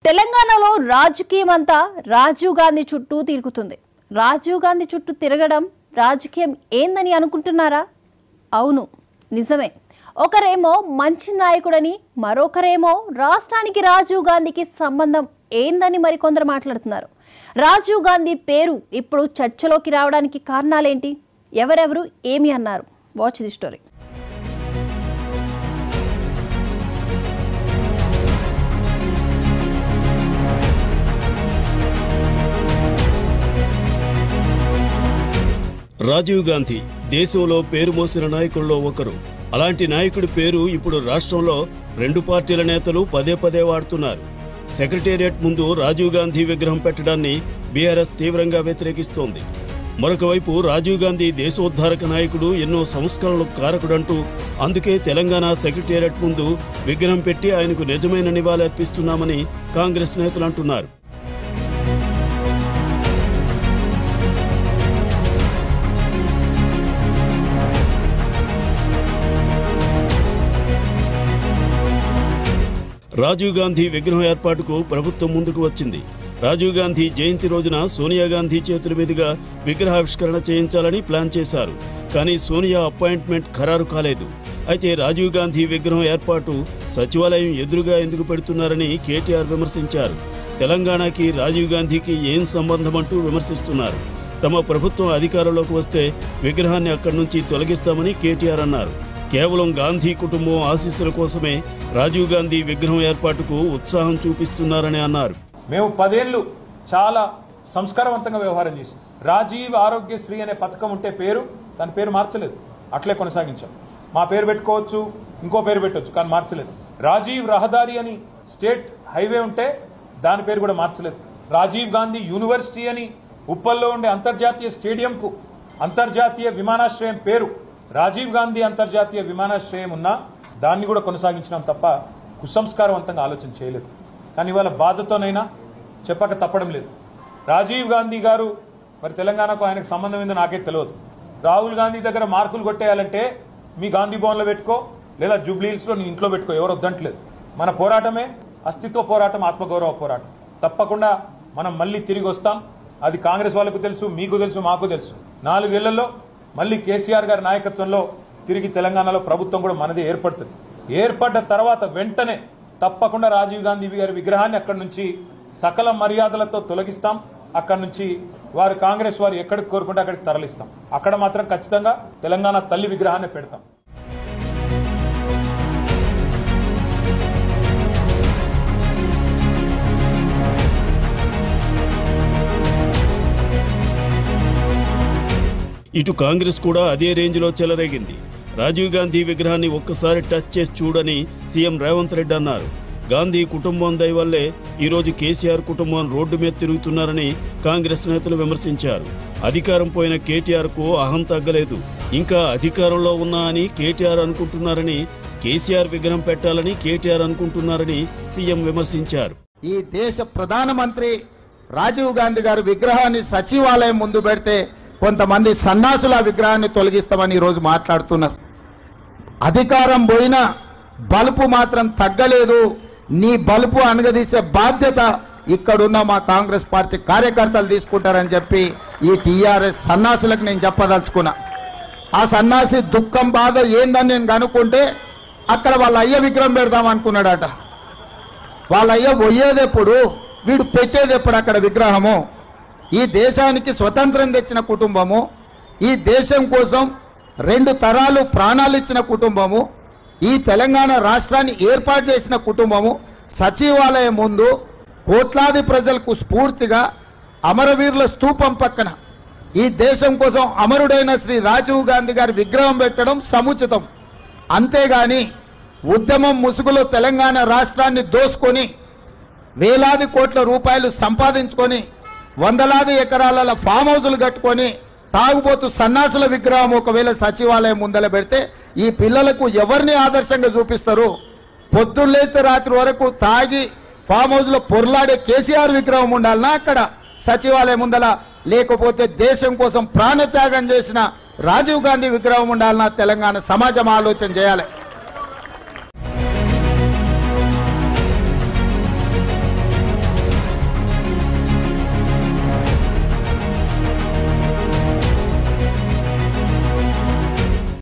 తెలంగాణలో రాజకీయం అంతా రాజీవ్ గాంధీ చుట్టూ తిరుగుతుంది. రాజీవ్ గాంధీ చుట్టూ తిరగడం రాజకీయం ఏందని అనుకుంటున్నారా? అవును, నిజమే. ఒకరేమో మంచి నాయకుడని, మరొకరేమో రాష్ట్రానికి రాజీవ్ గాంధీకి సంబంధం ఏందని మరికొందరు మాట్లాడుతున్నారు. రాజీవ్ గాంధీ పేరు ఇప్పుడు చర్చలోకి రావడానికి కారణాలేంటి? ఎవరెవరు ఏమి అన్నారు? Watch the story. Rajiv Gandhi దేశంలో పేరు మోసిన నాయకుల్లో ఒకరు. అలాంటి నాయకుడి పేరు ఇప్పుడు రాష్ట్రంలో రెండు పార్టీల నేతలు పదే పదే వాడుతున్నారు. సెక్రటేరియట్ ముందు రాజీవ్ గాంధీ విగ్రహం పెట్టడాన్ని బీఆర్ఎస్ తీవ్రంగా వ్యతిరేకిస్తోంది. మరొక వైపు రాజీవ్ గాంధీ దేశోద్ధారక నాయకుడు, ఎన్నో సంస్కరణలకు కారకుడంటూ అందుకే తెలంగాణ సెక్రటేరియట్ ముందు విగ్రహం పెట్టి ఆయనకు నిజమైన నివాళి అర్పిస్తున్నామని కాంగ్రెస్ నేతలు అంటున్నారు. రాజీవ్ గాంధీ విగ్రహం ఏర్పాటుకు ప్రభుత్వం ముందుకు వచ్చింది. రాజీవ్ గాంధీ జయంతి రోజున సోనియా గాంధీ చేతుల మీదుగా విగ్రహావిష్కరణ చేయించాలని ప్లాన్ చేశారు. కానీ సోనియా అపాయింట్మెంట్ ఖరారు కాలేదు. అయితే రాజీవ్ గాంధీ విగ్రహం ఏర్పాటు సచివాలయం ఎదురుగా ఎందుకు పెడుతున్నారని కేటీఆర్ విమర్శించారు. తెలంగాణకి రాజీవ్ గాంధీకి ఏం సంబంధం అంటూ విమర్శిస్తున్నారు. తమ ప్రభుత్వం అధికారంలోకి వస్తే విగ్రహాన్ని అక్కడి నుంచి తొలగిస్తామని కేటీఆర్ అన్నారు. కేవలం గాంధీ కుటుంబం ఆశీస్సుల కోసమే రాజీవ్ గాంధీ విగ్రహం ఏర్పాటుకు ఉత్సాహం చూపిస్తున్నారని అన్నారు. మేము 10 ఏళ్లు చాలా సంస్కారవంతంగా వ్యవహారం చేసాం. రాజీవ్ ఆరోగ్యశ్రీ అనే పథకం ఉంటే దాని పేరు మార్చలేదు, అట్లే కొనసాగించాం. మా పేరు పెట్టుకోవచ్చు, ఇంకో పేరు పెట్టవచ్చు, కానీ మార్చలేదు. రాజీవ్ రహదారి అని స్టేట్ హైవే ఉంటే దాని పేరు కూడా మార్చలేదు. రాజీవ్ గాంధీ యూనివర్సిటీ అని ఉప్పల్లో ఉండే అంతర్జాతీయ స్టేడియంకు అంతర్జాతీయ విమానాశ్రయం పేరు రాజీవ్ గాంధీ అంతర్జాతీయ విమానాశ్రయం ఉన్నా దాన్ని కూడా కొనసాగించినాం తప్ప కుసంస్కారవంతంగా ఆలోచన చేయలేదు. కానీ ఇవాళ బాధతోనైనా చెప్పక తప్పడం లేదు. రాజీవ్ గాంధీ గారు మరి తెలంగాణకు ఆయనకు సంబంధం ఏందో నాకే తెలియదు. రాహుల్ గాంధీ దగ్గర మార్కులు కొట్టేయాలంటే మీ గాంధీ భవన్లో పెట్టుకో, లేదా జూబ్లీహిల్స్లో నీ ఇంట్లో పెట్టుకో, ఎవరు వద్దంటలేదు. మన పోరాటమే అస్తిత్వ పోరాటం, ఆత్మగౌరవ పోరాటం. తప్పకుండా మనం మళ్ళీ తిరిగి వస్తాం. అది కాంగ్రెస్ వాళ్ళకు తెలుసు, మీకు తెలుసు, మాకు తెలుసు. 4 ఏళ్లలో మళ్ళీ కేసీఆర్ గారి నాయకత్వంలో తిరిగి తెలంగాణలో ప్రభుత్వం కూడా మనదే ఏర్పడుతుంది. ఏర్పడ్డ తర్వాత వెంటనే తప్పకుండా రాజీవ్ గాంధీ గారి విగ్రహాన్ని అక్కడి నుంచి సకల మర్యాదలతో తొలగిస్తాం. అక్కడి నుంచి కాంగ్రెస్ వారు ఎక్కడికి కోరుకుంటే అక్కడికి తరలిస్తాం. అక్కడ మాత్రం ఖచ్చితంగా తెలంగాణ తల్లి విగ్రహాన్ని పెడతాం. ఇటు కాంగ్రెస్ కూడా అదే రేంజ్లో చెలరేగింది. రాజీవ్ గాంధీ విగ్రహాన్ని ఒక్కసారి టచ్ చేసి చూడని సీఎం రేవంత్ రెడ్డి అన్నారు. గాంధీ కుటుంబం దయ వల్లే ఈరోజు కేసీఆర్ కుటుంబం రోడ్డు మీద తిరుగుతున్నారని కాంగ్రెస్ నేతలు విమర్శించారు. అధికారం పోయిన కేటీఆర్కు అహం తగ్గలేదు. ఇంకా అధికారంలో ఉన్నా అని కేటీఆర్ అనుకుంటున్నారని, కేసీఆర్ విగ్రహం పెట్టాలని కేటీఆర్ అనుకుంటున్నారని సీఎం విమర్శించారు. ఈ దేశ ప్రధానమంత్రి రాజీవ్ గాంధీ గారి విగ్రహాన్ని సచివాలయం ముందు పెడితే కొంతమంది సన్నాసుల విగ్రహాన్ని తొలగిస్తామని ఈరోజు మాట్లాడుతున్నారు. అధికారం పోయినా బలుపు మాత్రం తగ్గలేదు. నీ బలుపు అనగదీసే బాధ్యత ఇక్కడున్న మా కాంగ్రెస్ పార్టీ కార్యకర్తలు తీసుకుంటారని చెప్పి ఈ టీఆర్ఎస్ సన్నాసులకు నేను చెప్పదలుచుకున్నా. ఆ సన్నాసి దుఃఖం బాధ ఏందని నేను కనుక్కుంటే అక్కడ వాళ్ళ అయ్య విగ్రహం పెడదాం అనుకున్నాడట. వాళ్ళ అయ్య పోయేదెప్పుడు, వీడు పెట్టేదెప్పుడు అక్కడ విగ్రహము? ఈ దేశానికి స్వతంత్రం తెచ్చిన కుటుంబము, ఈ దేశం కోసం 2 తరాలు ప్రాణాలు ఇచ్చిన కుటుంబము, ఈ తెలంగాణ రాష్ట్రాన్ని ఏర్పాటు చేసిన కుటుంబము సచివాలయం ముందు కోట్లాది ప్రజలకు స్ఫూర్తిగా అమరవీరుల స్తూపం పక్కన ఈ దేశం కోసం అమరుడైన శ్రీ రాజీవ్ గాంధీ గారి విగ్రహం పెట్టడం సముచితం. అంతేగాని ఉద్యమం ముసుగులో తెలంగాణ రాష్ట్రాన్ని దోసుకొని వేలాది కోట్ల రూపాయలు సంపాదించుకొని వందలాది ఎకరాల ఫామ్ హౌజులు కట్టుకొని తాగుబోతు సన్నాసుల విగ్రహం ఒకవేళ సచివాలయం ముందల పెడితే ఈ పిల్లలకు ఎవరిని ఆదర్శంగా చూపిస్తారు? పొద్దున్నేస్తే రాత్రి వరకు తాగి ఫామ్ హౌజ్లో పొర్లాడే కేసీఆర్ విగ్రహం ఉండాలన్నా అక్కడ సచివాలయం ముందల? లేకపోతే దేశం కోసం ప్రాణత్యాగం చేసిన రాజీవ్ గాంధీ విగ్రహం ఉండాలన్నా? తెలంగాణ సమాజం ఆలోచన చేయాలి.